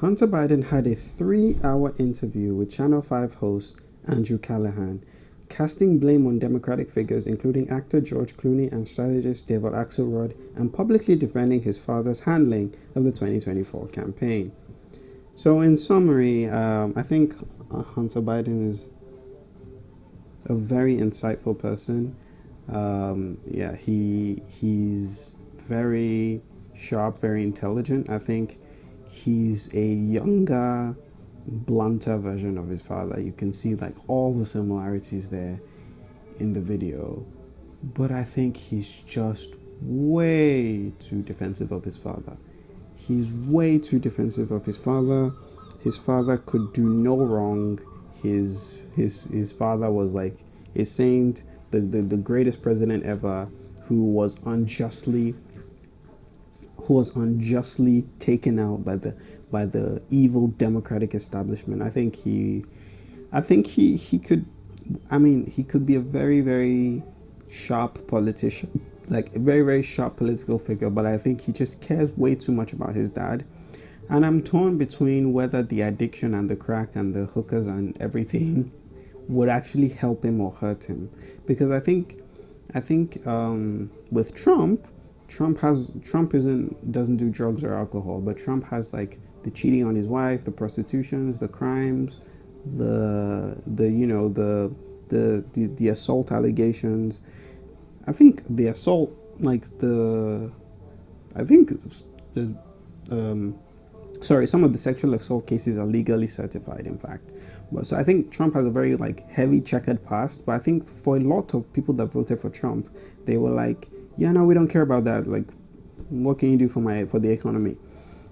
Hunter Biden had a 3-hour interview with Channel 5 host Andrew Callaghan, casting blame on Democratic figures including actor George Clooney and strategist David Axelrod, and publicly defending his father's handling of the 2024 campaign. So in summary, I think Hunter Biden is a very insightful person. He's very sharp, very intelligent. I think he's a younger, blunter version of his father. You can see like all the similarities there in the video, but I think he's just way too defensive of his father. He's way too defensive of his father. His father could do no wrong. His father was like a saint, the greatest president ever, who was unjustly taken out by the evil Democratic establishment. I think he could be a very, very sharp politician, like a very, very sharp political figure, but I think he just cares way too much about his dad. And I'm torn between whether the addiction and the crack and the hookers and everything would actually help him or hurt him. Because I think with Trump doesn't do drugs or alcohol, but Trump has like the cheating on his wife, the prostitutions, the crimes, the assault allegations. I think the assault, some of the sexual assault cases are legally certified, in fact. But so I think Trump has a very like heavy checkered past. But I think for a lot of people that voted for Trump, they were like, yeah, no, we don't care about that. Like, what can you do for the economy?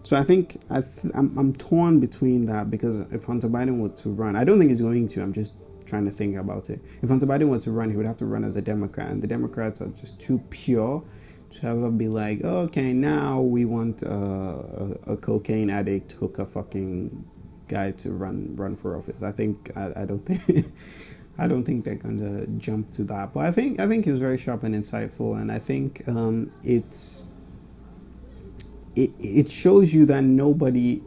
So I think I'm torn between that, because if Hunter Biden were to run, I don't think he's going to. I'm just trying to think about it. If Hunter Biden were to run, he would have to run as a Democrat, and the Democrats are just too pure to ever be like, oh, okay, now we want a cocaine addict, hooker fucking guy to run for office. I don't think I don't think they're gonna jump to that. But I think he was very sharp and insightful, and I think it shows you that nobody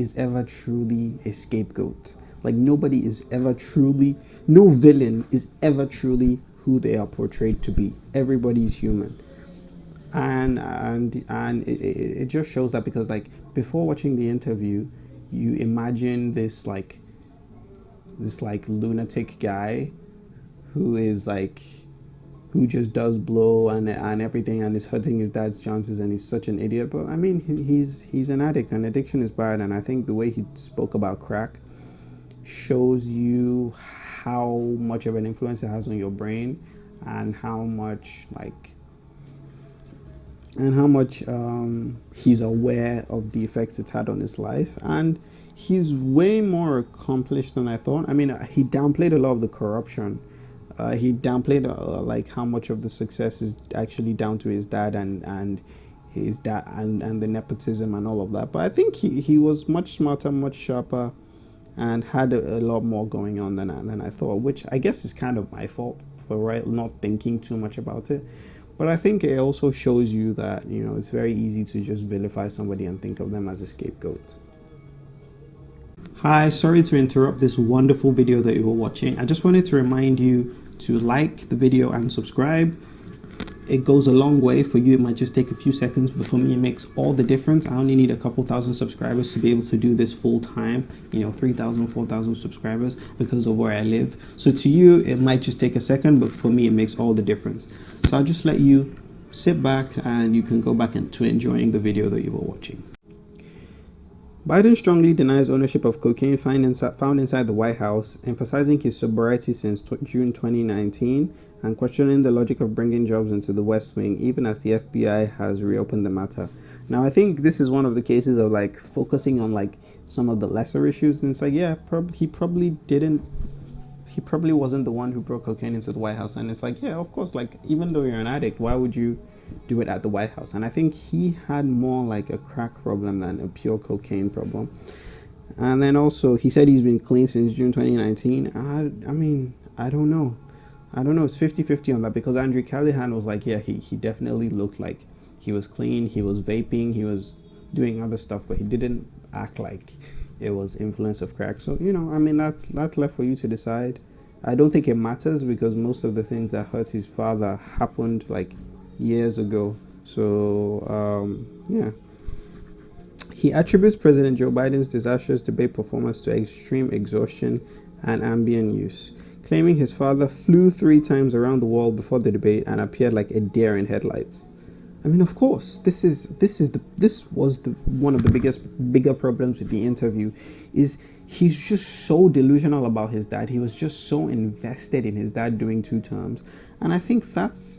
is ever truly a scapegoat. Like no villain is ever truly who they are portrayed to be. Everybody is human. And it just shows that, because like before watching the interview, you imagine this lunatic guy who just does blow and everything and is hurting his dad's chances, and he's such an idiot. But I mean, he's an addict, and addiction is bad. And I think the way he spoke about crack shows you how much of an influence it has on your brain, and how much he's aware of the effects it's had on his life. And he's way more accomplished than I thought. I mean, he downplayed a lot of the corruption. He downplayed like how much of the success is actually down to his dad and his dad and the nepotism and all of that. But I think he was much smarter, much sharper, and had a lot more going on than I thought, which I guess is kind of my fault for not thinking too much about it. But I think it also shows you that, it's very easy to just vilify somebody and think of them as a scapegoat. Hi, sorry to interrupt this wonderful video that you were watching. I just wanted to remind you to like the video and subscribe. It goes a long way. For you, it might just take a few seconds, but for me, it makes all the difference. I only need a couple thousand subscribers to be able to do this full time, 3,000, 4,000 subscribers, because of where I live. So to you, it might just take a second, but for me, it makes all the difference. So I'll just let you sit back and you can go back into enjoying the video that you were watching. Biden strongly denies ownership of cocaine found inside the White House, emphasizing his sobriety since June 2019 and questioning the logic of bringing jobs into the West Wing, even as the FBI has reopened the matter. Now, I think this is one of the cases of focusing on some of the lesser issues, and it's he probably wasn't the one who brought cocaine into the White House. And it's of course, even though you're an addict, why would you do it at the White House? And I think he had more a crack problem than a pure cocaine problem. And then also, he said he's been clean since June 2019. I mean, I don't know. It's 50-50 on that, because Andrew Callaghan was he definitely looked like he was clean. He was vaping. He was doing other stuff, but he didn't act like it was influence of crack. So, you know, I mean, that's left for you to decide. I don't think it matters because most of the things that hurt his father happened like years ago. So, yeah. He attributes President Joe Biden's disastrous debate performance to extreme exhaustion and Ambien use, claiming his father flew 3 times around the world before the debate and appeared like a deer in headlights. I mean, of course, this was one of the bigger problems with the interview, is he's just so delusional about his dad. He was just so invested in his dad doing 2 terms. And I think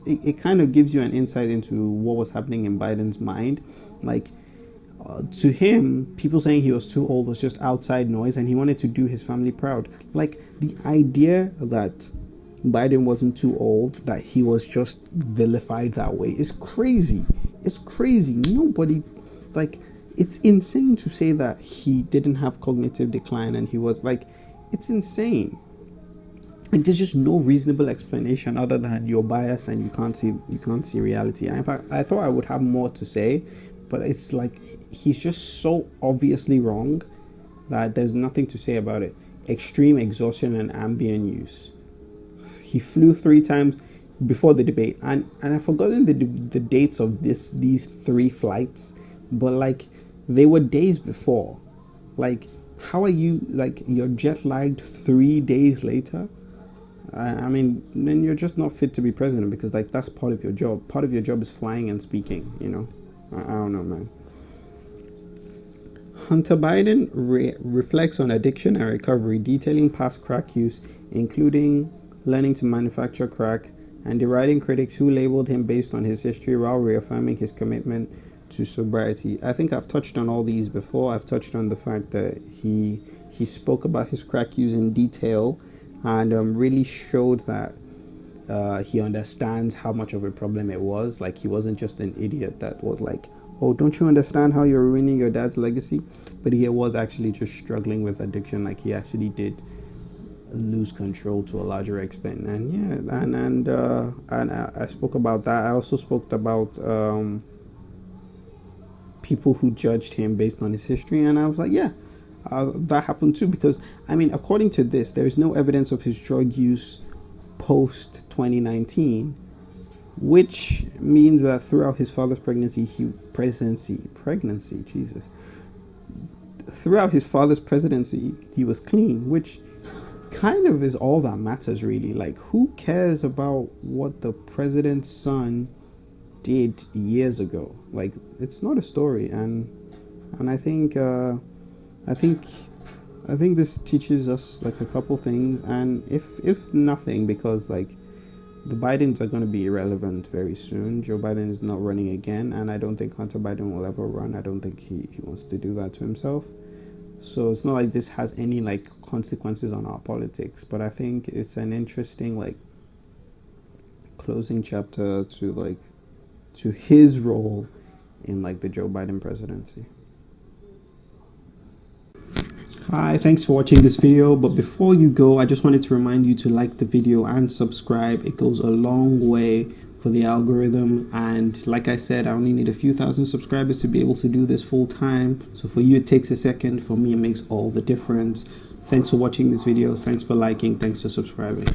it kind of gives you an insight into what was happening in Biden's mind. Like, to him, people saying he was too old was just outside noise, and he wanted to do his family proud. Like, the idea that Biden wasn't too old, that he was just vilified that way, is crazy. It's crazy. Nobody, like, it's insane to say that he didn't have cognitive decline and he was like, it's insane. Like, there's just no reasonable explanation other than you're biased and you can't see reality. And in fact, I thought I would have more to say, but it's like he's just so obviously wrong that there's nothing to say about it. Extreme exhaustion and Ambien use. He flew 3 times before the debate, and I've forgotten the dates of these 3 flights, but like they were days before. Like, how are you, like, you're jet lagged 3 days later? I mean, then you're just not fit to be president, because like that's part of your job. Part of your job is flying and speaking, you know. I don't know, man. Hunter Biden reflects on addiction and recovery, detailing past crack use, including learning to manufacture crack, and deriding critics who labeled him based on his history while reaffirming his commitment to sobriety. I think I've touched on all these before. I've touched on the fact that he spoke about his crack use in detail and really showed that he understands how much of a problem it was. Like, he wasn't just an idiot that was like, oh, don't you understand how you're ruining your dad's legacy? But he was actually just struggling with addiction. Like, he actually did lose control to a larger extent. And yeah, and I spoke about that. I also spoke about people who judged him based on his history, and I was like, yeah, that happened too, because I mean, according to this, there is no evidence of his drug use post 2019, which means that throughout his father's pregnancy, throughout his father's presidency, he was clean, which kind of is all that matters, really. Like, who cares about what the president's son did years ago? Like, it's not a story. And I think this teaches us like a couple things, and if nothing, because like the Bidens are going to be irrelevant very soon. Joe Biden is not running again, and I don't think Hunter Biden will ever run. I don't think he wants to do that to himself. So it's not like this has any like consequences on our politics, but I think it's an interesting like closing chapter to his role in like the Joe Biden presidency. Hi, thanks for watching this video, but before you go, I just wanted to remind you to like the video and subscribe. It goes a long way for the algorithm, and like I said, I only need a few thousand subscribers to be able to do this full time. So for you it takes a second, for me it makes all the difference. Thanks for watching this video, thanks for liking, thanks for subscribing.